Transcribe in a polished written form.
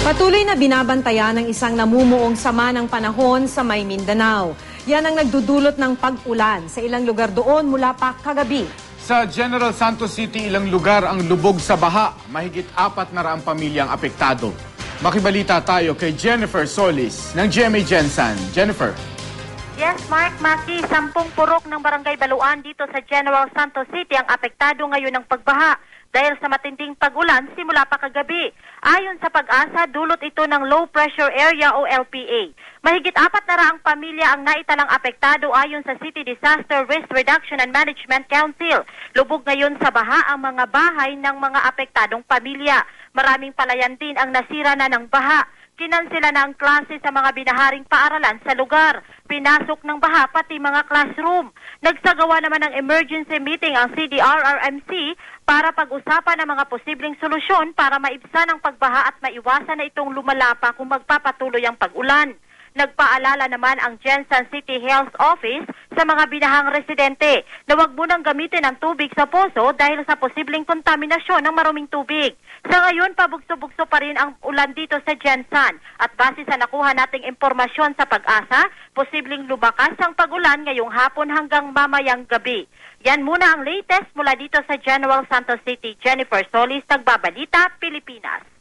Patuloy na binabantayan ng isang namumuong sama ng panahon sa May Mindanao. Yan ang nagdudulot ng pag-ulan sa ilang lugar doon mula pa kagabi. Sa General Santos City, ilang lugar ang lubog sa baha. Mahigit 400 pamilyang apektado. Makibalita tayo kay Jennifer Solis ng GMA Gensan. Jennifer. Yes, Mark, Maki, 10 purok ng Barangay Baluan dito sa General Santos City ang apektado ngayon ng pagbaha dahil sa matinding pag-ulan simula pa kagabi. Ayon sa Pag-asa, dulot ito ng Low Pressure Area o LPA. Mahigit 400 pamilya ang naitalang apektado ayon sa City Disaster Risk Reduction and Management Council. Lubog ngayon sa baha ang mga bahay ng mga apektadong pamilya. Maraming palayan din ang nasira na ng baha. Kinansela na ang klase sa mga binaharing paaralan sa lugar. Pinasok ng baha pati mga classroom. Nagsagawa naman ng emergency meeting ang CDRRMC para pag-usapan ang mga posibleng solusyon para maibsan ang pagbaha at maiwasan na itong lumalapa kung magpapatuloy ang pag-ulan. Nagpaalala naman ang Gensan City Health Office sa mga binahang residente na huwag munang gamitin ang tubig sa poso dahil sa posibleng kontaminasyon ng maruming tubig. Sa ngayon, pabugso-bugso pa rin ang ulan dito sa Gensan at base sa nakuha nating impormasyon sa Pag-asa, posibleng lumakas ang pag-ulan ngayong hapon hanggang mamayang gabi. Yan muna ang latest mula dito sa General Santos City. Jennifer Solis, Nagbabalita, Pilipinas.